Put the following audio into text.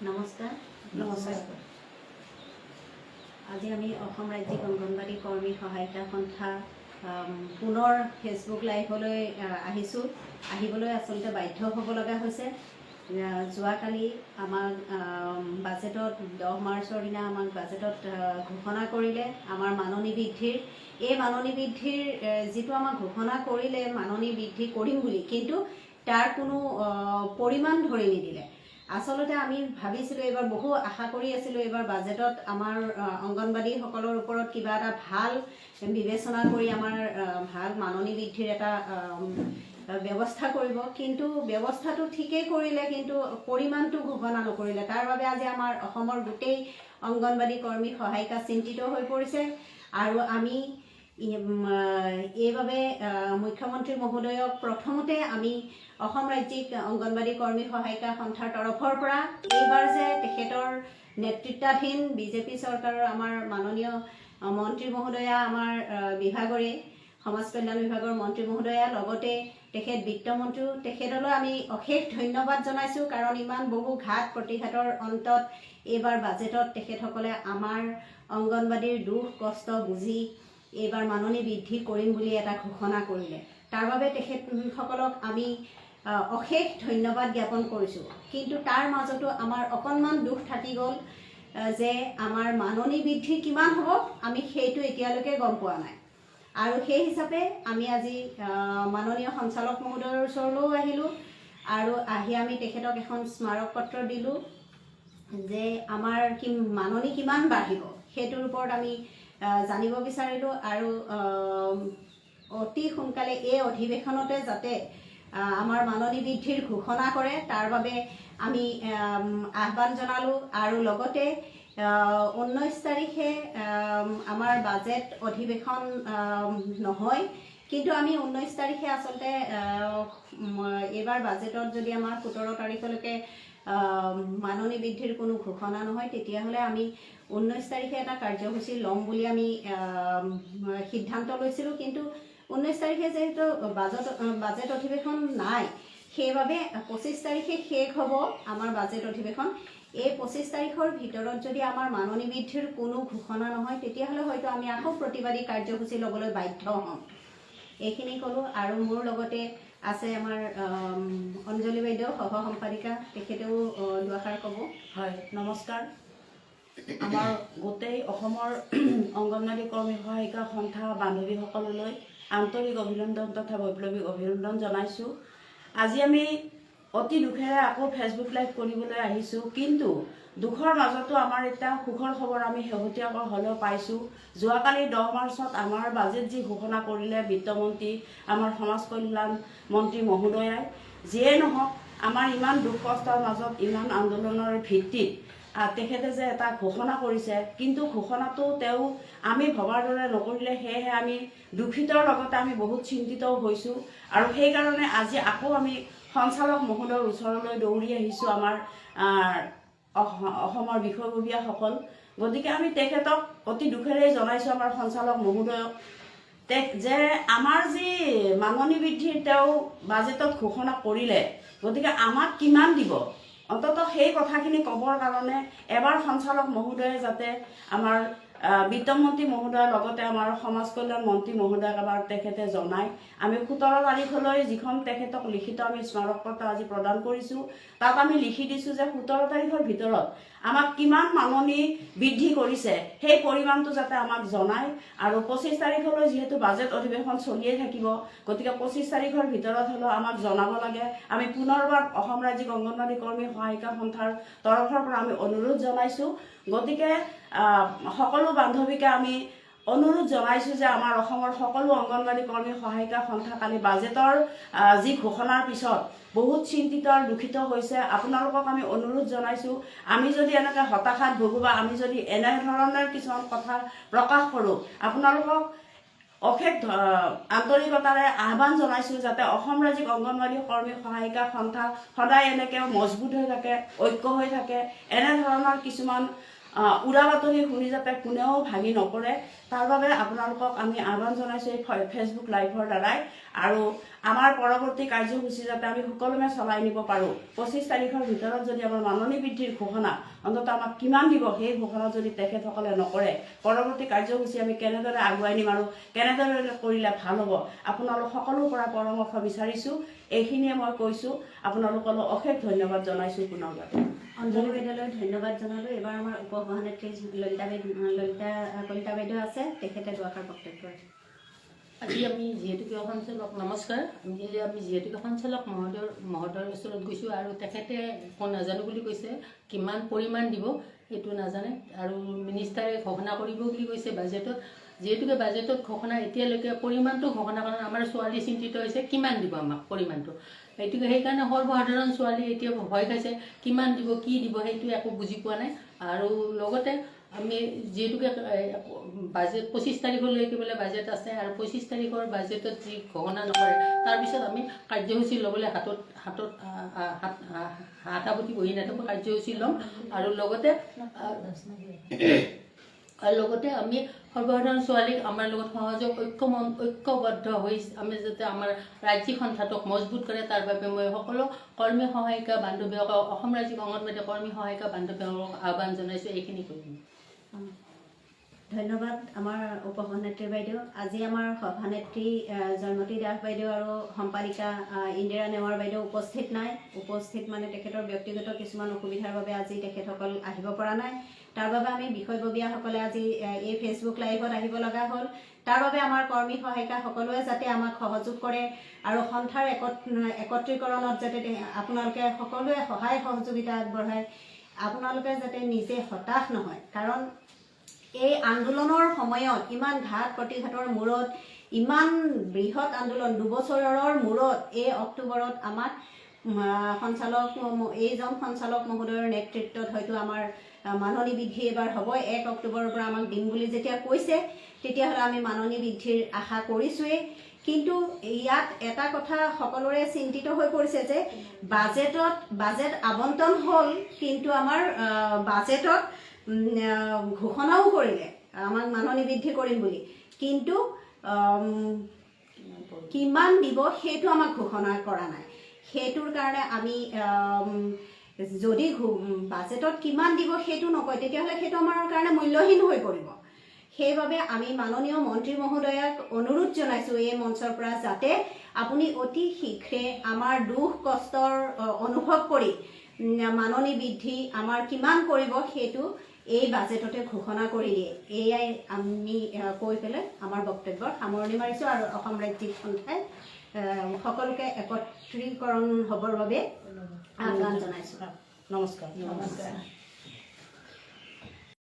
নমস্কাৰ। আজি আমি অসম ৰাজ্যিক অংগনবাড়ী কৰ্মী সহায়িকা সন্থা পুনৰ ফেচবুক লাইভলৈ আহিবলৈ আচলতে বাধ্য হ'ব লগা হৈছে। যোৱাকালি আমাক বাজেটত 10 মাৰ্চৰ দিনা আমাক বাজেটত ঘোষণা কৰিলে আমাৰ মাননি বৃদ্ধিৰ। এই মাননি বৃদ্ধিৰ যিটো আমাক ঘোষণা কৰিলে মাননি বৃদ্ধি কৰিম বুলি, কিন্তু তাৰ কোনো পৰিমাণ ধৰি নিদিলে। আচলতে আমি ভাবিছিলোঁ, এইবাৰ বহু আশা কৰি আছিলোঁ, এইবাৰ বাজেটত আমাৰ অংগনবাড়ীসকলৰ ওপৰত কিবা এটা ভাল বিবেচনা কৰি আমাৰ ভাল মাননি বৃদ্ধিৰ এটা ব্যৱস্থা কৰিব। কিন্তু ব্যৱস্থাটো ঠিকেই কৰিলে, কিন্তু পৰিমাণটো ঘোষণা নকৰিলে। তাৰ বাবে আজি আমাৰ অসমৰ গোটেই অংগনবাড়ী কৰ্মী সহায়িকা চিন্তিত হৈ পৰিছে। আৰু আমি এইবাবে মুখ্যমন্ত্ৰী মহোদয়ক প্ৰথমতে আমি অসম ৰাজ্যিক অংগনবাড়ী কৰ্মী সহায়িকা সন্থাৰ তৰফৰ পৰা এইবাৰ যে তেখেতৰ নেতৃত্বাধীন বিজেপি চৰকাৰৰ আমাৰ মাননীয় মন্ত্ৰী মহোদয়া, আমাৰ বিভাগৰে সমাজ কল্যাণ বিভাগৰ মন্ত্ৰী মহোদয়া, লগতে তেখেত বিত্তমন্ত্ৰীও, তেখেতলৈ আমি অশেষ ধন্যবাদ জনাইছোঁ। কাৰণ ইমান বহু ঘাত প্ৰতিঘাতৰ অন্তত এইবাৰ বাজেটত তেখেতসকলে আমাৰ অংগনবাড়ীৰ দুখ কষ্ট বুজি এইবাৰ মাননি বৃদ্ধি কৰিম বুলি এটা ঘোষণা কৰিলে। তাৰ বাবে তেখেতসকলক আমি অশেষ ধন্যবাদ জ্ঞাপন কৰিছোঁ। কিন্তু তাৰ মাজতো আমাৰ অকণমান দুখ থাকি গ'ল যে আমাৰ মাননি বৃদ্ধি কিমান হ'ব আমি সেইটো এতিয়ালৈকে গম পোৱা নাই। আৰু সেই হিচাপে আমি আজি মাননীয় সঞ্চালক মহোদয়ৰ ওচৰলৈও আহিলোঁ আৰু আহি আমি তেখেতক এখন স্মাৰক পত্ৰ দিলোঁ যে আমাৰ মাননি কিমান বাঢ়িব সেইটোৰ ওপৰত আমি জানিব বিচাৰিলোঁ। আৰু অতি সোনকালে এই অধিৱেশনতে যাতে আমাৰ মাননি বৃদ্ধিৰ ঘোষণা কৰে তাৰ বাবে আমি আহ্বান জনালোঁ। আৰু লগতে 19 তাৰিখে আমাৰ বাজেট অধিৱেশন নহয়, কিন্তু আমি 19 তাৰিখে আচলতে এইবাৰ বাজেটত যদি আমাৰ 17 তাৰিখলৈকে মাননি বৃদ্ধিৰ কোনো ঘোষণা নহয়, তেতিয়াহ'লে আমি 19 তাৰিখে এটা কাৰ্যসূচী ল'ম বুলি আমি সিদ্ধান্ত লৈছিলোঁ। কিন্তু 19 তাৰিখে যিহেতু বাজেট অধিৱেশন নাই, সেইবাবে 25 তাৰিখে শেষ হ'ব আমাৰ বাজেট অধিৱেশন। এই 25 তাৰিখৰ ভিতৰত যদি আমাৰ মাননি বৃদ্ধিৰ কোনো ঘোষণা নহয়, তেতিয়াহ'লে হয়তো আমি আকৌ প্ৰতিবাদী কাৰ্যসূচী ল'বলৈ বাধ্য হ'ম। এইখিনি ক'লোঁ। আৰু মোৰ লগতে আছে আমাৰ অঞ্জলি বাইদেউ, সহ সম্পাদিকা, তেখেতেও দুআষাৰ ক'ব। হয়, নমস্কাৰ। আমাৰ গোটেই অসমৰ অংগনবাড়ী কৰ্মী সহায়িকা সন্থা বান্ধৱীসকললৈ আন্তৰিক অভিনন্দন তথা বৈপ্লৱিক অভিনন্দন জনাইছোঁ। আজি আমি অতি দুখেৰে আকৌ ফেচবুক লাইভ কৰিবলৈ আহিছোঁ, কিন্তু দুখৰ মাজতো আমাৰ এটা সুখৰ খবৰ আমি শেহতীয়াকৈ হ'লেও পাইছোঁ। যোৱাকালি 10 মাৰ্চত আমাৰ বাজেট যি ঘোষণা কৰিলে বিত্তমন্ত্ৰী, আমাৰ সমাজ কল্যাণ মন্ত্ৰী মহোদয়াই, যিয়ে নহওক আমাৰ ইমান দুখ কষ্টৰ মাজত ইমান আন্দোলনৰ ভিত্তিত তেখেতে যে এটা ঘোষণা কৰিছে, কিন্তু ঘোষণাটো তেওঁ আমি ভবাৰ দৰে নকৰিলে। সেয়েহে আমি দুখিতৰ লগতে আমি বহুত চিন্তিতও হৈছোঁ। আৰু সেইকাৰণে আজি আকৌ আমি সঞ্চালক মহোদয়ৰ ওচৰলৈ দৌৰি আহিছোঁ, আমাৰ অসমৰ বিষয়ববীয়াসকল। গতিকে আমি তেখেতক অতি দুখেৰে জনাইছোঁ, আমাৰ সঞ্চালক মহোদয়ক, যে আমাৰ যি মাননি বৃদ্ধিৰ তেওঁ বাজেটত ঘোষণা কৰিলে, গতিকে আমাক কিমান দিব, অন্ততঃ সেই কথাখিনি ক'বৰ কাৰণে এবাৰ সঞ্চালক মহোদয়ে যাতে আমাৰ বিত্তমন্ত্ৰী মহোদয়ৰ লগতে আমাৰ সমাজ কল্যাণ মন্ত্ৰী মহোদয়ক এবাৰ তেখেতে জনায়। আমি 17 তাৰিখলৈ যিখন তেখেতক লিখিত আমি স্মাৰক পত্ৰ আজি প্ৰদান কৰিছোঁ, তাত আমি লিখি দিছোঁ যে 17 তাৰিখৰ ভিতৰত আমাক কিমান মাননি বৃদ্ধি কৰিছে সেই পৰিমাণটো যাতে আমাক জনায়। আৰু 25 তাৰিখলৈ যিহেতু বাজেট অধিৱেশন চলিয়ে থাকিব, গতিকে 25 তাৰিখৰ ভিতৰত হ'লেও আমাক জনাব লাগে। আমি পুনৰবাৰ অসম ৰাজ্যিক অংগনবাড়ী কৰ্মী সহায়িকা সন্থাৰ তৰফৰ পৰা আমি অনুৰোধ জনাইছোঁ। গতিকে সকলো বান্ধৱীকে আমি অনুৰোধ জনাইছোঁ যে আমাৰ অসমৰ সকলো অংগনবাড়ী কৰ্মী সহায়িকা সন্থা কালি বাজেটৰ যি ঘোষণাৰ পিছত বহুত চিন্তিত আৰু দুখিত হৈছে। আপোনালোকক আমি অনুৰোধ জনাইছোঁ, আমি যদি এনেকৈ হতাশাত ভোগো বা আমি যদি এনেধৰণৰ কিছুমান কথা প্ৰকাশ কৰোঁ, আপোনালোকক অশেষ আন্তৰিকতাৰে আহ্বান জনাইছোঁ যাতে অসম ৰাজ্যিক অংগনবাড়ী কৰ্মী সহায়িকা সন্থা সদায় এনেকৈ মজবুত হৈ থাকে, ঐক্য হৈ থাকে। এনেধৰণৰ কিছুমান উৰা বাতৰি শুনি যাতে কোনেও ভাঙি নপৰে তাৰ বাবে আপোনালোকক আমি আহ্বান জনাইছোঁ এই ফেচবুক লাইভৰ দ্বাৰাই। আৰু আমাৰ পৰৱৰ্তী কাৰ্যসূচী যাতে আমি সুকলমে চলাই নিব পাৰোঁ। 25 তাৰিখৰ ভিতৰত যদি আমাৰ মাননি বৃদ্ধিৰ ঘোষণা অন্ততঃ আমাক কিমান দিব সেই ঘোষণা যদি তেখেতসকলে নকৰে, পৰৱৰ্তী কাৰ্যসূচী আমি কেনেদৰে আগুৱাই নিম আৰু কেনেদৰে কৰিলে ভাল হ'ব আপোনালোক সকলোৰ পৰা পৰামৰ্শ বিচাৰিছোঁ। এইখিনিয়ে মই কৈছোঁ। আপোনালোকলৈ অশেষ ধন্যবাদ জনাইছোঁ পুনৰবাৰ। অঞ্জলি বাইদেউলৈ ধন্যবাদ জনালোঁ। এবাৰ আমাৰ উপ সভানেত্ৰী ললিতা কলিতা বাইদেউ আছে, তেখেতে দুআষাৰ বক্তব্য ৰাখিব। আজি আমি যিহেতুকে সঞ্চালক নমস্কাৰ, আমি যিহেতুকে সঞ্চালক মহোদয়ৰ ওচৰত গৈছোঁ আৰু তেখেতে নাজানো বুলি কৈছে, কিমান পৰিমাণ দিব সেইটো নাজানে আৰু মিনিষ্টাৰে ঘোষণা কৰিব বুলি কৈছে বাজেটত। যিহেতুকে বাজেটত ঘোষণা এতিয়ালৈকে পৰিমাণটো ঘোষণা কৰা আমাৰ ছোৱালী চিন্তিত হৈছে কিমান দিব আমাক পৰিমাণটো। সেইটোকে সেইকাৰণে সৰ্বসাধাৰণ ছোৱালী এতিয়া ভয় খাইছে কিমান দিব কি দিব সেইটো একো বুজি পোৱা নাই। আৰু লগতে আমি যিহেতুকে বাজেট 25 তাৰিখলৈকে বোলে বাজেট আছে আৰু 25 তাৰিখৰ বাজেটত যি ঘোষণা নকৰে তাৰপিছত আমি কাৰ্যসূচী ল'বলৈ হাতত হাতাবুটি বহি নাথাকোঁ, কাৰ্যসূচী ল'ম। আৰু লগতে আমি সৰ্বসাধাৰণ ছোৱালীক আমাৰ লগত সহযোগ ঐক্যবদ্ধ হৈ আমি যাতে আমাৰ ৰাজ্যিক সন্থাটোক মজবুত কৰে তাৰ বাবে মই সকলো কৰ্মী সহায়িকা বান্ধৱীসকলক, অসম ৰাজ্যিক অংগনবাড়ী কৰ্মী সহায়িকা বান্ধৱীসকলক আহ্বান জনাইছোঁ। এইখিনি কৰিম। ধন্যবাদ আমাৰ উপ সভানেত্ৰী বাইদেউ। আজি আমাৰ সভানেত্ৰী জয়মতী দাস বাইদেউ আৰু সম্পাদিকা ইন্দিৰা নেৱাৰ বাইদেউ উপস্থিত নাই। উপস্থিত মানে তেখেতৰ ব্যক্তিগত কিছুমান অসুবিধাৰ বাবে আজি তেখেতসকল আহিব পৰা নাই। তাৰ বাবে আমি বিষয়ববীয়াসকলে আজি এই ফেচবুক লাইভত আহিব লগা হ'ল। তাৰ বাবে আমাৰ কৰ্মী সহায়িকা সকলোৱে যাতে আমাক সহযোগ কৰে আৰু সন্থাৰ একত্ৰীকৰণত যাতে আপোনালোকে সকলোৱে সহায় সহযোগিতা আগবঢ়ায়। আপোনালোকে যাতে নিজে হতাশ নহয়, কাৰণ এই আন্দোলনৰ সময়ত ইমান ঘাট প্ৰতিঘাতৰ মূৰত ইমান বৃহৎ আন্দোলন 2 বছৰৰ মূৰত এই অক্টোবৰত আমাক এইজন সঞ্চালক মহোদয়ৰ নেতৃত্বত হয়তো আমাৰ মাননি বৃদ্ধি এবাৰ হ'ব। 1 অক্টোবৰৰ পৰা আমাক দিম বুলি যেতিয়া কৈছে তেতিয়াহ'লে আমি মাননি বৃদ্ধিৰ আশা কৰিছোঁৱেই। কিন্তু ইয়াত এটা কথা সকলোৰে চিন্তিত হৈ পৰিছে যে বাজেট আবণ্টন হ'ল, কিন্তু আমাৰ বাজেটত ঘোষণাও কৰিলে আমাক মাননি বৃদ্ধি কৰিম বুলি, কিন্তু কিমান দিব সেইটো আমাক ঘোষণা কৰা নাই। সেইটোৰ কাৰণে আমি যদি বাজেটত কিমান দিব সেইটো নকয় তেতিয়াহ'লে সেইটো আমাৰ কাৰণে মূল্যহীন হৈ পৰিব। সেইবাবে আমি মাননীয় মন্ত্ৰী মহোদয়াক অনুৰোধ জনাইছোঁ এই মঞ্চৰ পৰা যাতে আপুনি অতি শীঘ্ৰে আমাৰ দুখ কষ্টৰ অনুভৱ কৰি মাননি বৃদ্ধি আমাৰ কিমান কৰিব সেইটো এই বাজেটতে ঘোষণা কৰি দিয়ে। এয়াই আমি কৈ পেলাই আমাৰ বক্তব্যৰ সামৰণি মাৰিছোঁ আৰু অসম ৰাজ্যিক সন্থাই সকলোকে একত্ৰীকৰণ হ'বৰ বাবে আহ্বান জনাইছোঁ। নমস্কাৰ।